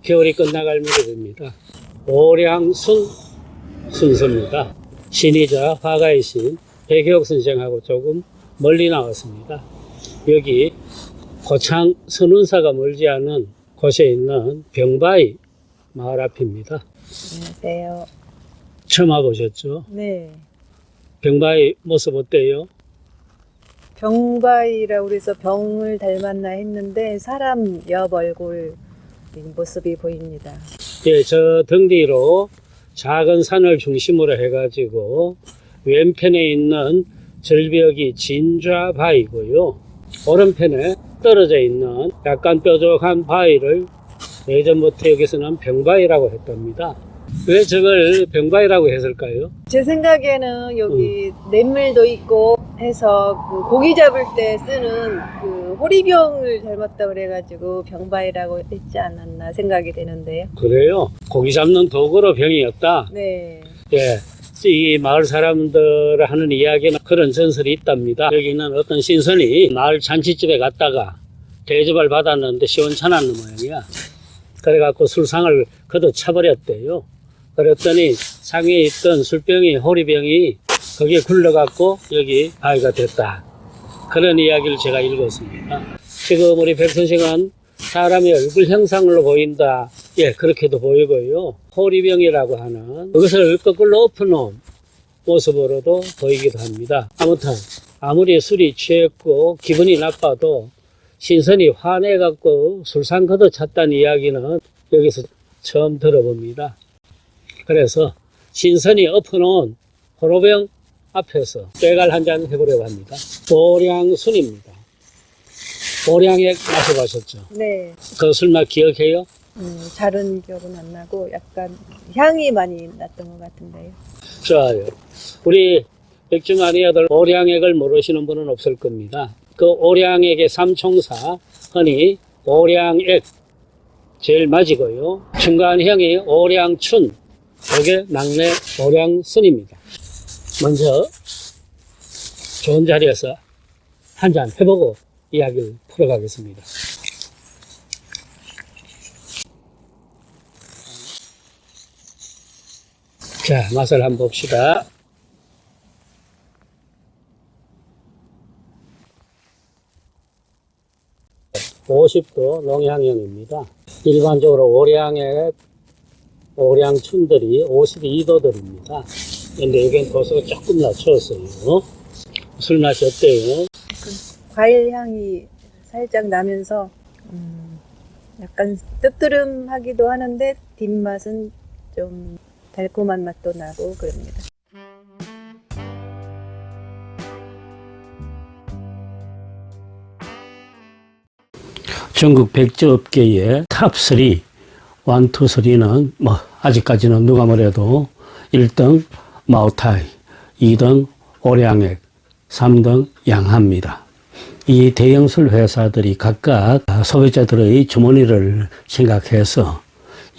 겨울이 끝나갈 무렵입니다. 오량순 순서입니다. 신이자 화가의 신 백혜옥 선생하고 조금 멀리 나왔습니다. 여기 고창 선운사가 멀지 않은 곳에 있는 병바위 마을 앞입니다. 안녕하세요. 처음 와보셨죠? 네. 병바위 모습 어때요? 병바위라고 해서 병을 닮았나 했는데 사람 옆 얼굴 모습이 보입니다. 예, 저 등 뒤로 작은 산을 중심으로 해가지고 왼편에 있는 절벽이 진좌바위고요. 오른편에 떨어져 있는 약간 뾰족한 바위를 예전부터 여기서는 병바위라고 했답니다. 왜 저걸 병바위라고 했을까요? 제 생각에는 여기 냇물도 있고 해서 그 고기 잡을 때 쓰는 그 호리병을 닮았다 그래가지고 병바위라고 했지 않았나 생각이 되는데요. 그래요. 고기 잡는 도구로 병이었다. 네. 예, 이 마을 사람들 하는 이야기는 그런 전설이 있답니다. 여기는 어떤 신선이 마을 잔치집에 갔다가 대접을 받았는데 시원찮았는 모양이야. 그래갖고 술상을 걷어차버렸대요. 그랬더니 상에 있던 술병이, 호리병이 거기에 굴러갖고 여기 바위가 됐다. 그런 이야기를 제가 읽었습니다. 지금 우리 백 선생은 사람의 얼굴 형상으로 보인다. 예, 그렇게도 보이고요. 호리병이라고 하는 그것을 거꾸로 엎어놓은 모습으로도 보이기도 합니다. 아무튼 아무리 술이 취했고 기분이 나빠도 신선이 화내갖고 술상 걷어찼다는 이야기는 여기서 처음 들어봅니다. 그래서 신선이 엎어놓은 호로병 앞에서 쇠갈 한잔 해보려고 합니다. 오량순입니다. 오량액 마셔보셨죠? 네. 그 술맛 기억해요? 잘은 기억은 안 나고 약간 향이 많이 났던 것 같은데요. 좋아요. 우리 백주마니아들 오량액을 모르시는 분은 없을 겁니다. 그 오량액의 삼총사, 흔히 오량액 제일 맞이고요. 중간형이 오량춘, 이게 막내 오량순입니다. 먼저 좋은 자리에서 한잔 해보고 이야기를 풀어가겠습니다. 자, 맛을 한번 봅시다. (50도) 농향형입니다. 일반적으로 오량액, 오량춘들이 52도들입니다. 근데 여기는 도수가 조금 낮췄어요. 술 맛이 어때요? 과일 향이 살짝 나면서 약간 뜨뜨름하기도 하는데 뒷맛은 좀 달콤한 맛도 나고 그럽니다. 중국 백주 업계의 탑3, 1, 2, 3는 아직까지는 누가 뭐래도 1등 마오타이, 2등 오량액, 3등 양하입니다. 이 대형 술 회사들이 각각 소비자들의 주머니를 생각해서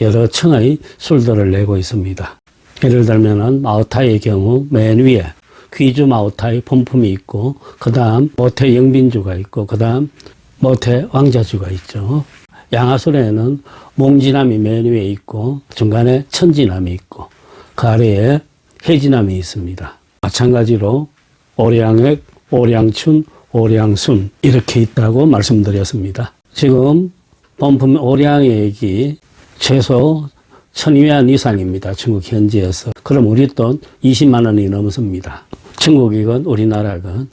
여러 층의 술들을 내고 있습니다. 예를 들면 마오타이의 경우 맨 위에 귀주 마오타이 본품이 있고, 그 다음 모태 영빈주가 있고, 그 다음 모태 왕자주가 있죠. 양하술에는 몽지남이 맨 위에 있고 중간에 천지남이 있고 그 아래에 해지남이 있습니다. 마찬가지로 오량액, 오량춘, 오량순 이렇게 있다고 말씀드렸습니다. 지금 본품 오량액이 최소 1000위안 이상입니다. 중국 현지에서. 그럼 우리 돈 20만 원이 넘습니다. 중국이건 우리나라건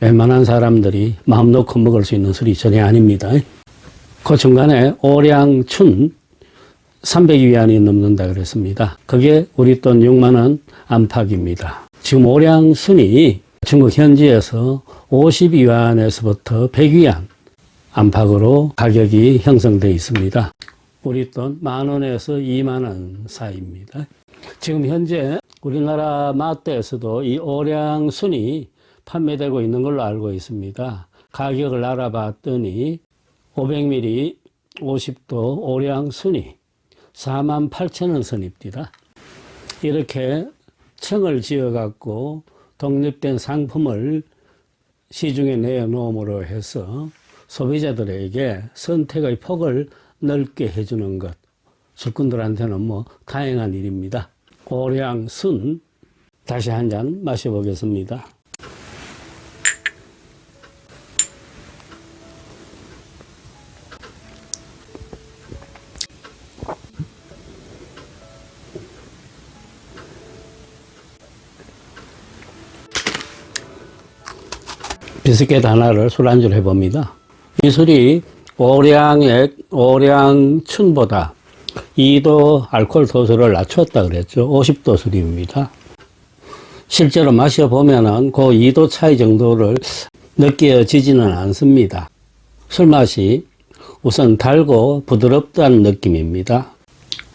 웬만한 사람들이 마음 놓고 먹을 수 있는 술이 전혀 아닙니다. 그 중간에 오량춘 300위안이 넘는다 그랬습니다. 그게 우리 돈 6만 원 안팎입니다. 지금 오량순이 중국 현지에서 50위안에서부터 100위안 안팎으로 가격이 형성되어 있습니다. 우리 돈 10,000원에서 20,000원 사이입니다. 지금 현재 우리나라 마트에서도 이 오량순이 판매되고 있는 걸로 알고 있습니다. 가격을 알아봤더니 500ml 50도 오량순이 48,000원 선입니다. 이렇게 층을 지어갖고 독립된 상품을 시중에 내놓음으로 해서 소비자들에게 선택의 폭을 넓게 해주는 것, 술꾼들한테는 뭐 다행한 일입니다. 오량순 다시 한 잔 마셔보겠습니다. 비스켓 하나를 술안주로 해봅니다. 이 술이 오량춘보다 2도 알코올 도수를 낮췄다 그랬죠. 50도 술입니다. 실제로 마셔보면은 그 2도 차이 정도를 느껴지지는 않습니다. 술맛이 우선 달고 부드럽다는 느낌입니다.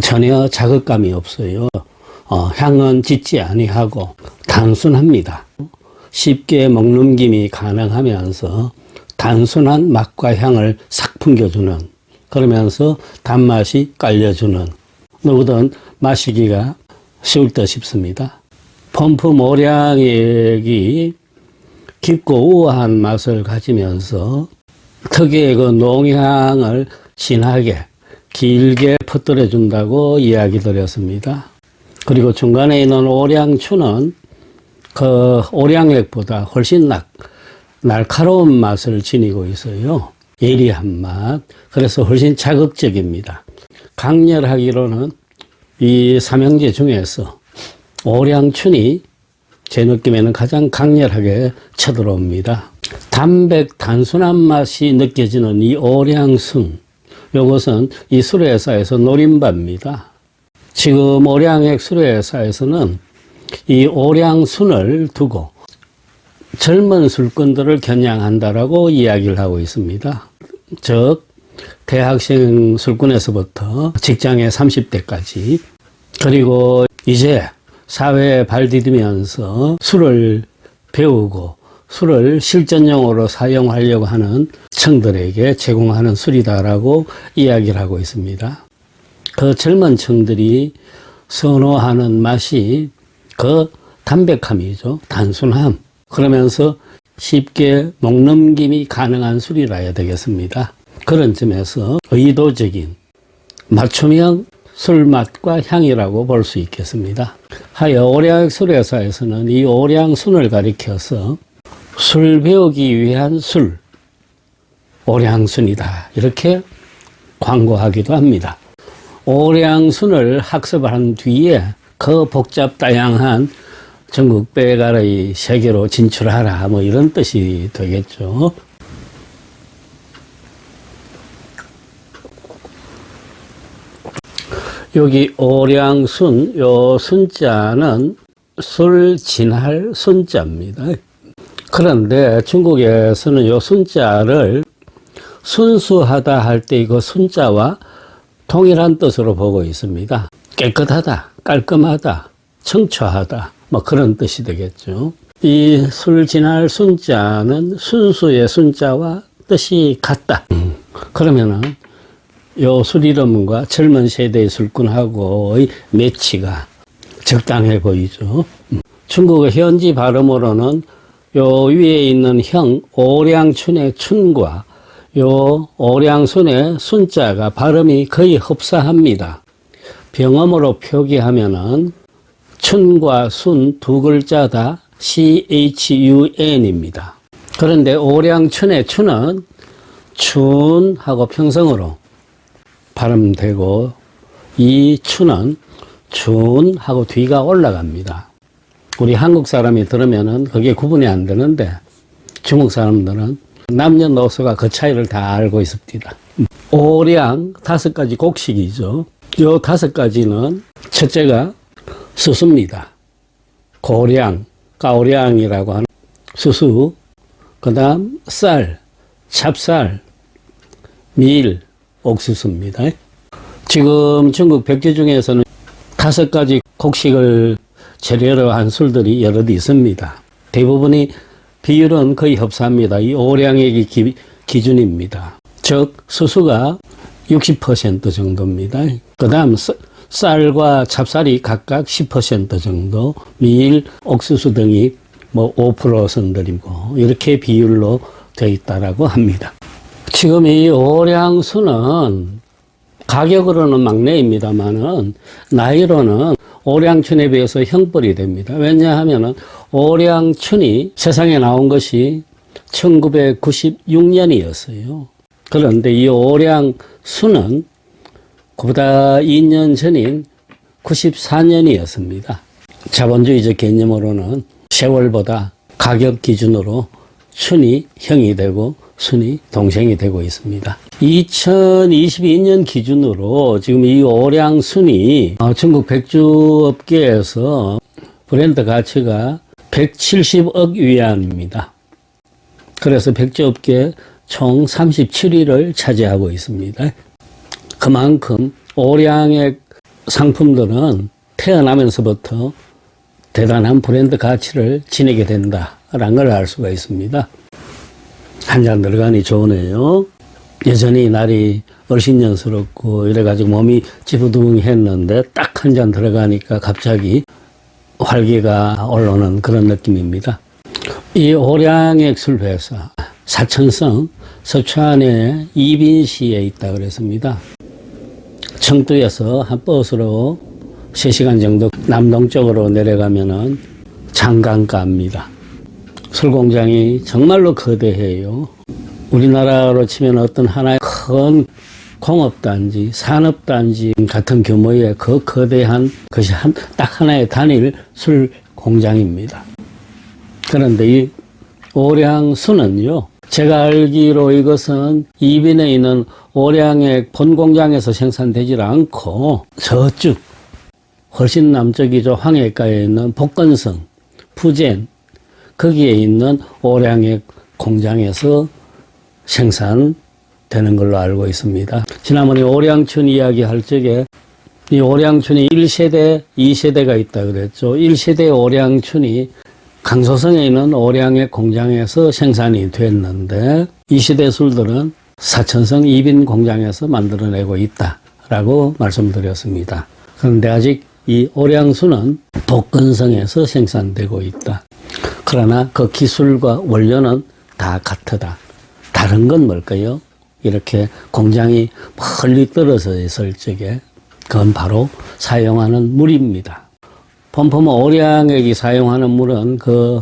전혀 자극감이 없어요. 향은 짙지 아니하고 단순합니다. 쉽게 먹넘김이 가능하면서 단순한 맛과 향을 싹 풍겨주는, 그러면서 단맛이 깔려주는, 누구든 마시기가 쉬울 듯 싶습니다. 펌프 모량액이 깊고 우아한 맛을 가지면서 특유의 그 농향을 진하게 길게 퍼뜨려 준다고 이야기 드렸습니다. 그리고 중간에 있는 오량추는 그 오량액보다 훨씬 날카로운 맛을 지니고 있어요. 예리한 맛. 그래서 훨씬 자극적입니다. 강렬하기로는 이 삼형제 중에서 오량춘이 제 느낌에는 가장 강렬하게 쳐들어옵니다. 담백 단순한 맛이 느껴지는 이 오량순, 이것은 이 술회사에서 노린 바입니다. 지금 오량액 술회사에서는 이 오량순을 두고 젊은 술꾼들을 겨냥한다라고 이야기를 하고 있습니다. 즉 대학생 술꾼에서부터 직장의 30대까지, 그리고 이제 사회에 발 디디면서 술을 배우고 술을 실전용으로 사용하려고 하는 층들에게 제공하는 술이다라고 이야기를 하고 있습니다. 그 젊은 층들이 선호하는 맛이 그 담백함이죠. 단순함. 그러면서 쉽게 목넘김이 가능한 술이라 해야 되겠습니다. 그런 점에서 의도적인 맞춤형 술맛과 향이라고 볼 수 있겠습니다. 하여 오량액 술회사에서는 이 오량순을 가리켜서 술 배우기 위한 술, 오량순이다, 이렇게 광고하기도 합니다. 오량순을 학습한 뒤에 그 복잡 다양한 전국 빼가의 세계로 진출하라, 뭐 이런 뜻이 되겠죠. 여기 오량순, 요 순자는 술 진할 순자입니다. 그런데 중국에서는 요 순자를 순수하다 할 때 그 순자와 동일한 뜻으로 보고 있습니다. 깨끗하다, 깔끔하다, 청초하다, 뭐 그런 뜻이 되겠죠. 이 술 진할 순자는 순수의 순자와 뜻이 같다. 그러면은 요 술 이름과 젊은 세대의 술꾼하고의 매치가 적당해 보이죠. 중국의 현지 발음으로는 요 위에 있는 형 오량춘의 춘과 요 오량순의 순자가 발음이 거의 흡사합니다. 병음으로 표기하면은 춘과 순 두 글자 다 CHUN입니다. 그런데 오량춘의 춘은 춘하고 평성으로 발음되고, 이 춘은 춘하고 뒤가 올라갑니다. 우리 한국 사람이 들으면은 그게 구분이 안 되는데 중국 사람들은 남녀노소가 그 차이를 다 알고 있습니다. 오량 5가지 곡식이죠. 요 5가지는 첫째가 수수입니다. 고량, 까오량이라고 하는 수수, 그 다음 쌀, 찹쌀, 밀, 옥수수입니다. 지금 중국 백제 중에서는 5가지 곡식을 재료로 한 술들이 여럿 있습니다. 대부분이 비율은 거의 흡사합니다. 이 오량액이 기준입니다. 즉 수수가 60% 정도입니다. 그 다음 쌀과 찹쌀이 각각 10% 정도, 밀, 옥수수 등이 뭐 5% 선들이고, 이렇게 비율로 되어 있다라고 합니다. 지금 이 오량수는 가격으로는 막내입니다만은 나이로는 오량춘에 비해서 형벌이 됩니다. 왜냐하면은 오량춘이 세상에 나온 것이 1996년이었어요. 그런데 이 오량수는 그보다 2년 전인 94년이었습니다. 자본주의적 개념으로는 세월보다 가격 기준으로 춘이 형이 되고 순이 동생이 되고 있습니다. 2022년 기준으로 지금 이 오량순이 중국 백주업계에서 브랜드 가치가 170억 위안입니다. 그래서 백주업계 총 37위를 차지하고 있습니다. 그만큼 오량의 상품들은 태어나면서부터 대단한 브랜드 가치를 지니게 된다라는 걸 알 수가 있습니다. 한 잔 들어가니 좋으네요. 여전히 날이 얼씬년스럽고 이래가지고 몸이 찌부둥했는데 딱 한 잔 들어가니까 갑자기 활기가 올라오는 그런 느낌입니다. 이 오량액 술회사 사천성 서초안에 이빈시에 있다 그랬습니다. 청두에서 한 버스로 3시간 정도 남동쪽으로 내려가면은 장강가입니다. 술공장이 정말로 거대해요. 우리나라로 치면 어떤 하나의 큰 공업단지, 산업단지 같은 규모의 그 거대한 것이 딱 하나의 단일 술공장입니다. 그런데 이 오량수는요, 제가 알기로 이것은 이빈에 있는 오량의 본공장에서 생산되질 않고 저쪽 훨씬 남쪽이죠. 황해가에 있는 복건성, 푸젠 거기에 있는 오량액 공장에서 생산되는 걸로 알고 있습니다. 지난번에 오량춘 이야기 할 적에 이 오량춘이 1세대, 2세대가 있다 그랬죠. 1세대 오량춘이 강소성에 있는 오량액 공장에서 생산이 됐는데 2세대 술들은 사천성 이빈 공장에서 만들어내고 있다라고 말씀드렸습니다. 그런데 아직 이 오량수는 복건성에서 생산되고 있다. 그러나 그 기술과 원료는 다 같다. 다른 건 뭘까요? 이렇게 공장이 멀리 떨어져 있을 적에 그건 바로 사용하는 물입니다. 펌펌 오량액이 사용하는 물은 그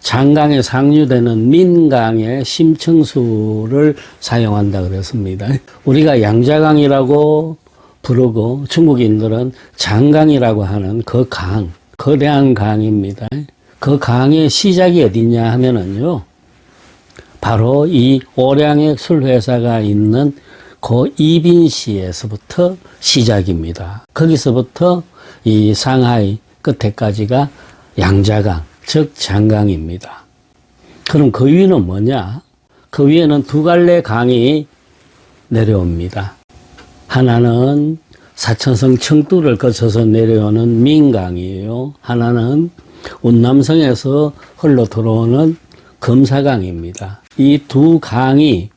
장강에 상류되는 민강의 심층수를 사용한다 그랬습니다. 우리가 양자강이라고 부르고 중국인들은 장강이라고 하는 그 강, 거대한 강입니다. 그 강의 시작이 어디냐 하면은요, 바로 이 오량액 술회사가 있는 그 이빈시에서부터 시작입니다. 거기서부터 이 상하이 끝에까지가 양자강, 즉 장강입니다. 그럼 그 위는 뭐냐? 그 위에는 두 갈래 강이 내려옵니다. 하나는 사천성 청두를 거쳐서 내려오는 민강이에요. 하나는 운남성에서 흘러 들어오는 금사강입니다. 이 두 강이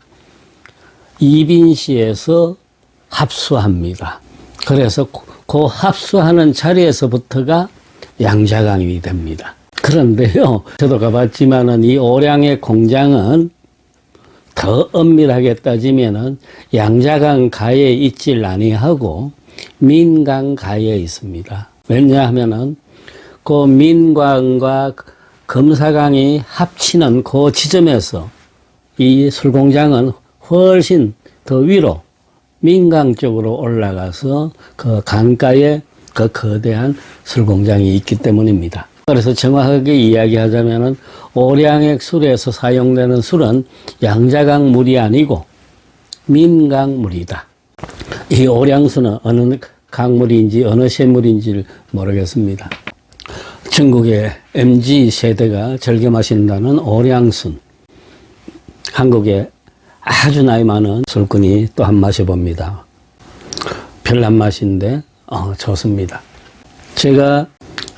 이빈시에서 합수합니다. 그래서 그 합수하는 자리에서부터가 양자강이 됩니다. 그런데요, 저도 가봤지만은 이 오량의 공장은 더 엄밀하게 따지면은 양자강 가에 있질 아니하고 민강 가에 있습니다. 왜냐하면은 그 민강과 금사강이 합치는 그 지점에서 이 술공장은 훨씬 더 위로 민강 쪽으로 올라가서 그 강가에 그 거대한 술공장이 있기 때문입니다. 그래서 정확하게 이야기하자면은 오량액 술에서 사용되는 술은 양자강 물이 아니고 민강 물이다. 이 오량수는 어느 강물인지 어느 샘물인지를 모르겠습니다. 중국의 MZ세대가 즐겨 마신다는 오량순. 한국에 아주 나이 많은 술꾼이 또 한 마셔봅니다. 별난 맛인데 좋습니다. 제가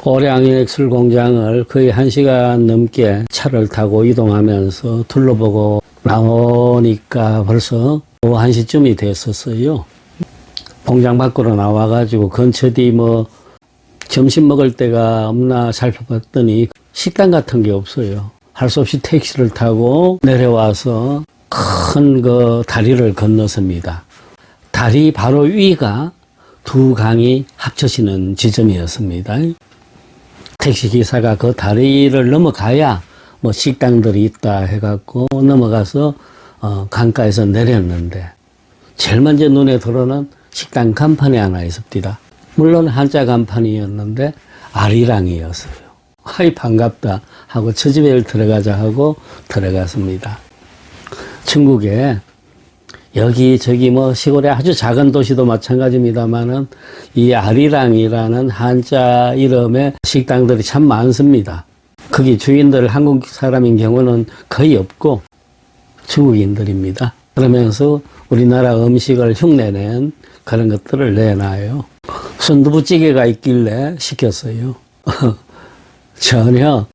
오량액 술공장을 거의 1시간 넘게 차를 타고 이동하면서 둘러보고 나오니까 벌써 오후 1시쯤이 됐었어요. 공장 밖으로 나와가지고 근처 뒤 점심 먹을 데가 없나 살펴봤더니 식당 같은 게 없어요. 할 수 없이 택시를 타고 내려와서 큰 그 다리를 건넜습니다. 다리 바로 위가 두 강이 합쳐지는 지점이었습니다. 택시기사가 그 다리를 넘어가야 뭐 식당들이 있다 해갖고 넘어가서 강가에서 내렸는데 제일 먼저 눈에 들어오는 식당 간판이 하나 있습니다. 물론 한자 간판이었는데 아리랑이었어요. 하이 반갑다 하고 저 집에 들어가자 하고 들어갔습니다. 중국에 여기 저기 뭐 시골에 아주 작은 도시도 마찬가지입니다만은 이 아리랑이라는 한자 이름의 식당들이 참 많습니다. 거기 주인들 한국 사람인 경우는 거의 없고 중국인들입니다. 그러면서 우리나라 음식을 흉내낸 그런 것들을 내놔요. 순두부찌개가 있길래 시켰어요. 전혀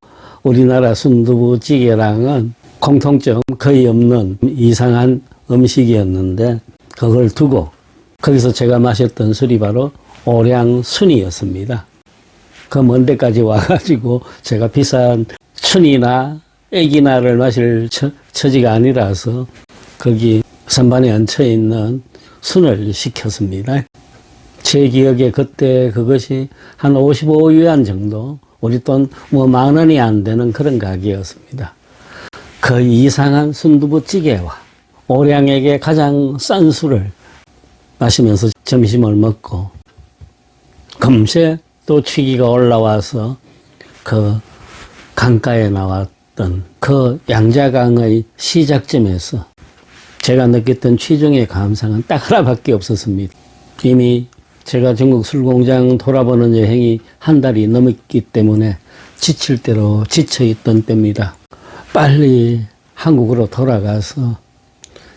우리나라 순두부찌개랑은 공통점 거의 없는 이상한 음식이었는데 그걸 두고 거기서 제가 마셨던 술이 바로 오량순이었습니다. 그 먼 데까지 와가지고 제가 비싼 춘이나 애기나를 마실 처지가 아니라서 거기 선반에 얹혀있는 순을 시켰습니다. 제 기억에 그때 그것이 한 55위안 정도, 우리 돈 뭐 10,000원이 안 되는 그런 가격이었습니다. 그 이상한 순두부찌개와 오량에게 가장 싼 술을 마시면서 점심을 먹고 금세 또 취기가 올라와서 그 강가에 나왔던 그 양자강의 시작점에서 제가 느꼈던 취중의 감상은 딱 하나밖에 없었습니다. 이미 제가 중국 술공장 돌아보는 여행이 한 달이 넘었기 때문에 지칠 대로 지쳐있던 때입니다. 빨리 한국으로 돌아가서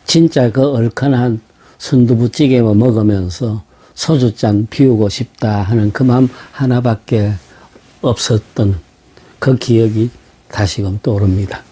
진짜 그 얼큰한 순두부찌개만 먹으면서 소주잔 비우고 싶다 하는 그 마음 하나밖에 없었던 그 기억이 다시금 떠오릅니다.